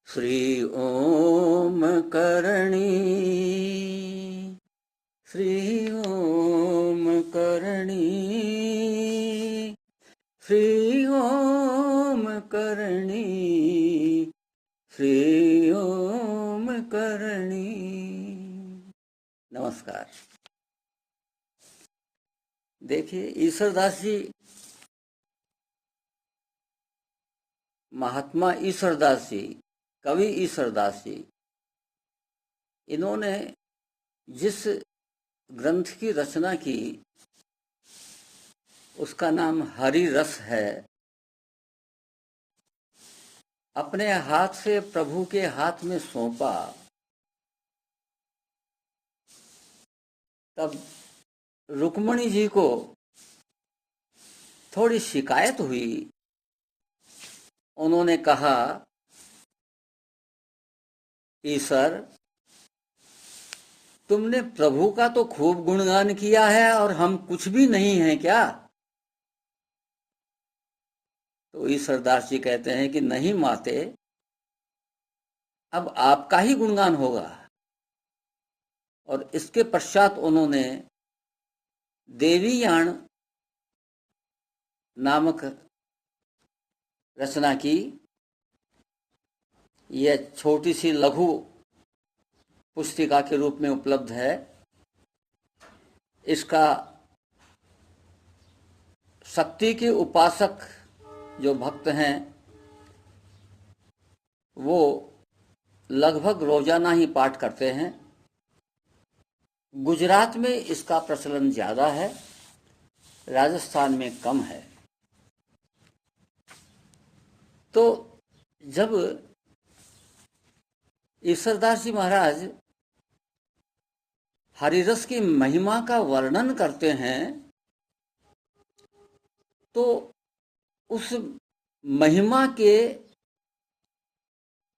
श्री ओम करणी, श्री ओम करणी, श्री ओम करणी, श्री ओम करणी। नमस्कार। देखिए, ईश्वरदास जी, महात्मा ईश्वरदास जी, कवि ईश्वरदास जी, इन्होंने जिस ग्रंथ की रचना की उसका नाम हरि रस है। अपने हाथ से प्रभु के हाथ में सौंपा, तब रुक्मणी जी को थोड़ी शिकायत हुई। उन्होंने कहा, ईश्वर, तुमने प्रभु का तो खूब गुणगान किया है और हम कुछ भी नहीं हैं क्या? तो ईश्वरदास जी कहते हैं कि नहीं माते, अब आपका ही गुणगान होगा। और इसके पश्चात उन्होंने देवीयान नामक रचना की। यह छोटी सी लघु पुस्तिका के रूप में उपलब्ध है। इसका शक्ति के उपासक जो भक्त हैं वो लगभग रोजाना ही पाठ करते हैं। गुजरात में इसका प्रचलन ज़्यादा है, राजस्थान में कम है। तो जब ईश्वरदास जी महाराज हरिरस की महिमा का वर्णन करते हैं तो उस महिमा के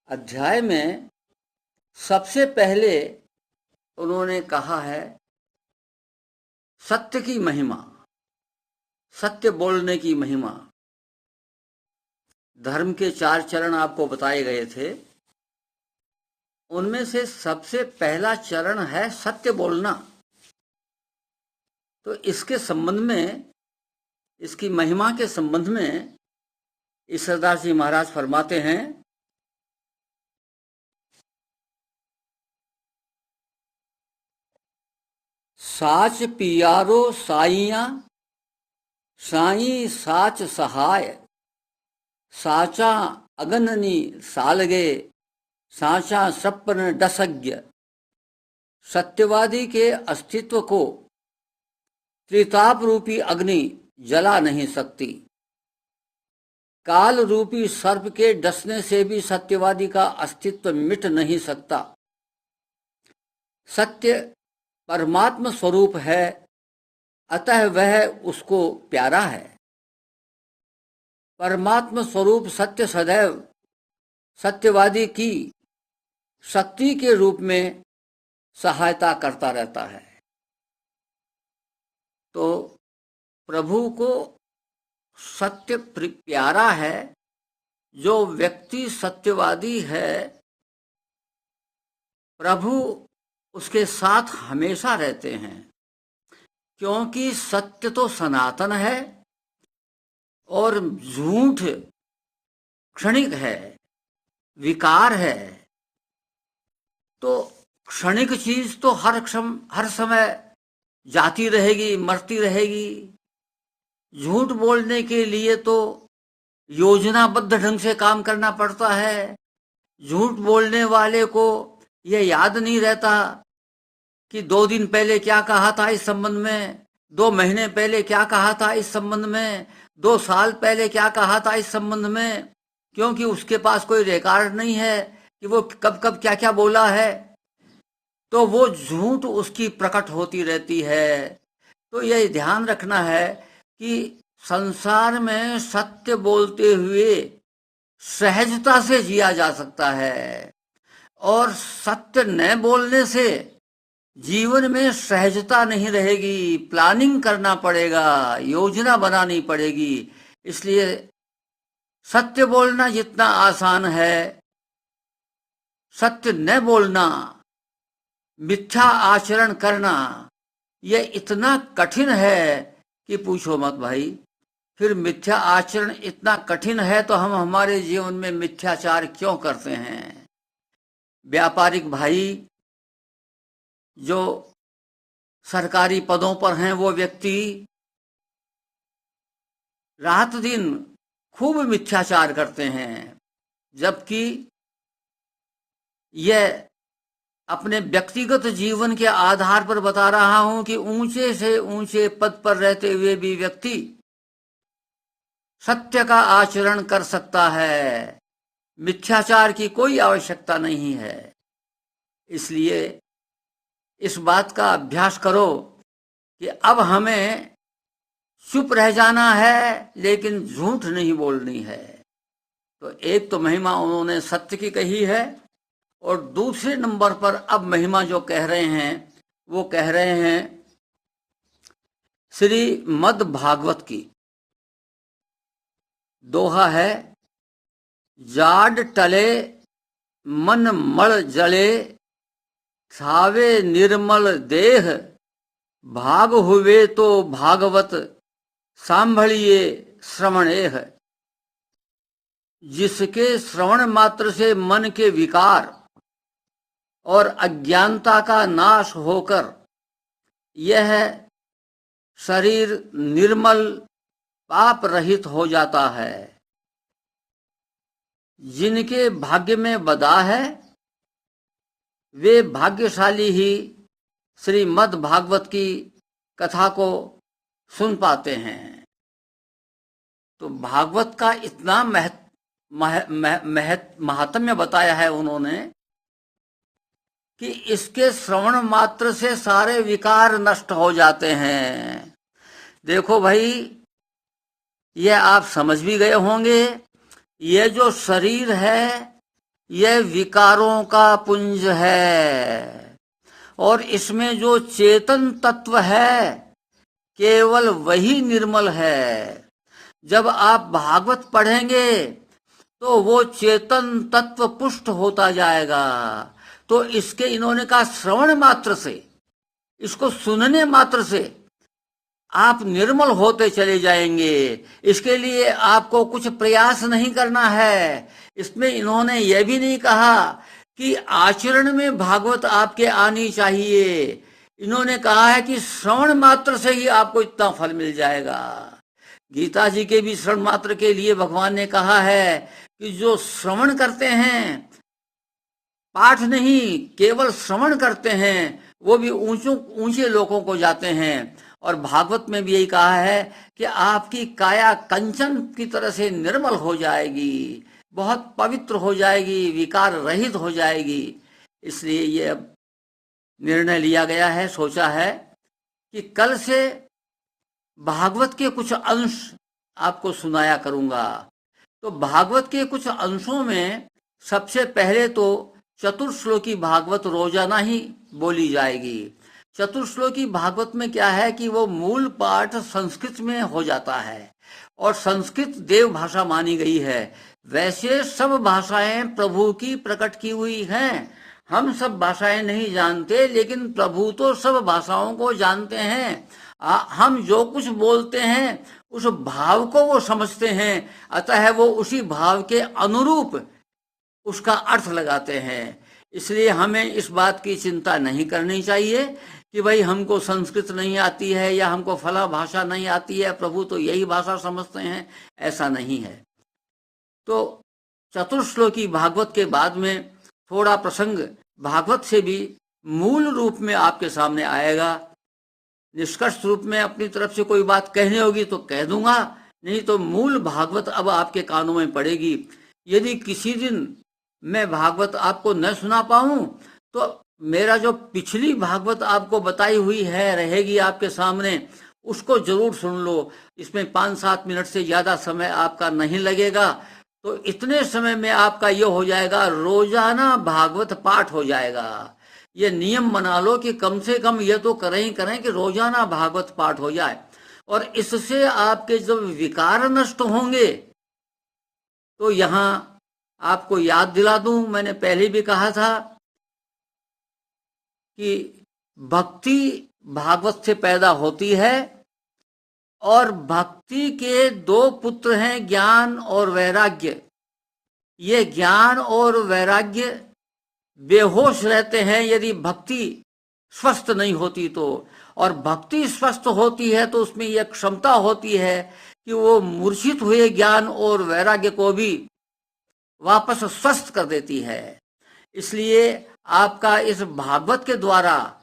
अध्याय में सबसे पहले उन्होंने कहा है सत्य की महिमा, सत्य बोलने की महिमा। धर्म के 4 चरण आपको बताए गए थे, उनमें से सबसे पहला चरण है सत्य बोलना। तो इसके संबंध में, इसकी महिमा के संबंध में ईश्वरदास जी महाराज फरमाते हैं, साच पियारो साइया, साई साच सहाय, साचा अगननी सालगे, साचा सपन डसज्ञ। सत्यवादी के अस्तित्व को त्रिताप रूपी अग्नि जला नहीं सकती। काल रूपी सर्प के डसने से भी सत्यवादी का अस्तित्व मिट नहीं सकता। सत्य परमात्म स्वरूप है, अतः वह उसको प्यारा है। परमात्म स्वरूप सत्य सदैव सत्यवादी की शक्ति के रूप में सहायता करता रहता है। तो प्रभु को सत्य प्यारा है। जो व्यक्ति सत्यवादी है, प्रभु उसके साथ हमेशा रहते हैं, क्योंकि सत्य तो सनातन है और झूठ क्षणिक है, विकार है। तो क्षणिक चीज तो हर समय जाती रहेगी, मरती रहेगी। झूठ बोलने के लिए तो योजनाबद्ध ढंग से काम करना पड़ता है। झूठ बोलने वाले को यह याद नहीं रहता कि 2 दिन पहले क्या कहा था इस संबंध में, 2 महीने पहले क्या कहा था इस संबंध में, 2 साल पहले क्या कहा था इस संबंध में, क्योंकि उसके पास कोई रिकॉर्ड नहीं है कि वो कब कब क्या क्या बोला है। तो वो झूठ उसकी प्रकट होती रहती है। तो यह ध्यान रखना है कि संसार में सत्य बोलते हुए सहजता से जिया जा सकता है, और सत्य न बोलने से जीवन में सहजता नहीं रहेगी। प्लानिंग करना पड़ेगा, योजना बनानी पड़ेगी। इसलिए सत्य बोलना जितना आसान है, सत्य न बोलना, मिथ्या आचरण करना, यह इतना कठिन है कि पूछो मत भाई। फिर मिथ्या आचरण इतना कठिन है तो हम हमारे जीवन में मिथ्याचार क्यों करते हैं? व्यापारिक भाई जो सरकारी पदों पर हैं, वो व्यक्ति रात दिन खूब मिथ्याचार करते हैं, जबकि यह अपने व्यक्तिगत जीवन के आधार पर बता रहा हूं कि ऊंचे से ऊंचे पद पर रहते हुए भी व्यक्ति सत्य का आचरण कर सकता है, मिथ्याचार की कोई आवश्यकता नहीं है। इसलिए इस बात का अभ्यास करो कि अब हमें चुप रह जाना है, लेकिन झूठ नहीं बोलनी है। तो एक तो महिमा उन्होंने सत्य की कही है, और दूसरे नंबर पर अब महिमा जो कह रहे हैं वो कह रहे हैं श्रीमद् भागवत की। दोहा है, जाड टले मन मल जले, छावे निर्मल देह, भाग हुए तो भागवत, सांभलिए श्रवणेह। जिसके श्रवण मात्र से मन के विकार और अज्ञानता का नाश होकर यह शरीर निर्मल पाप रहित हो जाता है। जिनके भाग्य में बदा है वे भाग्यशाली ही श्रीमद् भागवत की कथा को सुन पाते हैं। तो भागवत का इतना महात्म्य बताया है उन्होंने कि इसके श्रवण मात्र से सारे विकार नष्ट हो जाते हैं। देखो भाई, यह आप समझ भी गए होंगे, यह जो शरीर है यह विकारों का पुंज है, और इसमें जो चेतन तत्व है केवल वही निर्मल है। जब आप भागवत पढ़ेंगे तो वो चेतन तत्व पुष्ट होता जाएगा। तो इसके इन्होंने कहा श्रवण मात्र से, इसको सुनने मात्र से आप निर्मल होते चले जाएंगे। इसके लिए आपको कुछ प्रयास नहीं करना है। इसमें इन्होंने यह भी नहीं कहा कि आचरण में भागवत आपके आनी चाहिए। इन्होंने कहा है कि श्रवण मात्र से ही आपको इतना फल मिल जाएगा। गीता जी के भी श्रवण मात्र के लिए भगवान ने कहा है कि जो श्रवण करते हैं, पाठ नहीं केवल श्रवण करते हैं, वो भी ऊंचे लोगों को जाते हैं। और भागवत में भी यही कहा है कि आपकी काया कंचन की तरह से निर्मल हो जाएगी, बहुत पवित्र हो जाएगी, विकार रहित हो जाएगी। इसलिए ये अब निर्णय लिया गया है, सोचा है कि कल से भागवत के कुछ अंश आपको सुनाया करूंगा। तो भागवत के कुछ अंशों में सबसे पहले तो चतुर्श्लोकी भागवत रोजाना ही बोली जाएगी। चतुर्श्लोकी भागवत में क्या है कि वो मूल पाठ संस्कृत में हो जाता है, और संस्कृत देव भाषा मानी गई है। वैसे सब भाषाएं प्रभु की प्रकट की हुई हैं। हम सब भाषाएं नहीं जानते, लेकिन प्रभु तो सब भाषाओं को जानते हैं। हम जो कुछ बोलते हैं उस भाव को वो समझते हैं, अतः वो उसी भाव के अनुरूप उसका अर्थ लगाते हैं। इसलिए हमें इस बात की चिंता नहीं करनी चाहिए कि भाई हमको संस्कृत नहीं आती है या हमको फला भाषा नहीं आती है, प्रभु तो यही भाषा समझते हैं, ऐसा नहीं है। तो चतुर्श्लोकी भागवत के बाद में थोड़ा प्रसंग भागवत से भी मूल रूप में आपके सामने आएगा। निष्कर्ष रूप में अपनी तरफ से कोई बात कहनी होगी तो कह दूंगा, नहीं तो मूल भागवत अब आपके कानों में पड़ेगी। यदि किसी दिन मैं भागवत आपको न सुना पाऊं तो मेरा जो पिछली भागवत आपको बताई हुई है रहेगी आपके सामने, उसको जरूर सुन लो। इसमें 5-7 मिनट से ज्यादा समय आपका नहीं लगेगा। तो इतने समय में आपका ये हो जाएगा, रोजाना भागवत पाठ हो जाएगा। ये नियम बना लो कि कम से कम ये तो करें ही करें कि रोजाना भागवत पाठ हो जाए, और इससे आपके जब विकार नष्ट होंगे तो यहाँ आपको याद दिला दूं, मैंने पहले भी कहा था कि भक्ति भागवत से पैदा होती है और भक्ति के दो पुत्र हैं, ज्ञान और वैराग्य। ये ज्ञान और वैराग्य बेहोश रहते हैं यदि भक्ति स्वस्थ नहीं होती तो, और भक्ति स्वस्थ होती है तो उसमें यह क्षमता होती है कि वो मूर्छित हुए ज्ञान और वैराग्य को भी वापस स्वस्थ कर देती है। इसलिए आपका इस भागवत के द्वारा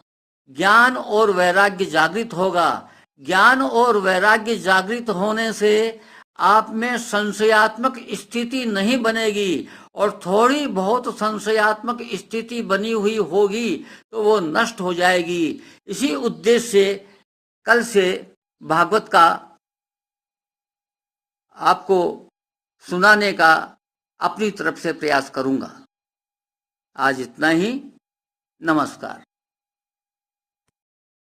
ज्ञान और वैराग्य जागृत होगा। ज्ञान और वैराग्य जागृत होने से आप में संशयात्मक स्थिति नहीं बनेगी, और थोड़ी बहुत संशयात्मक स्थिति बनी हुई होगी तो वो नष्ट हो जाएगी। इसी उद्देश्य से कल से भागवत का आपको सुनाने का अपनी तरफ से प्रयास करूंगा। आज इतना ही। नमस्कार।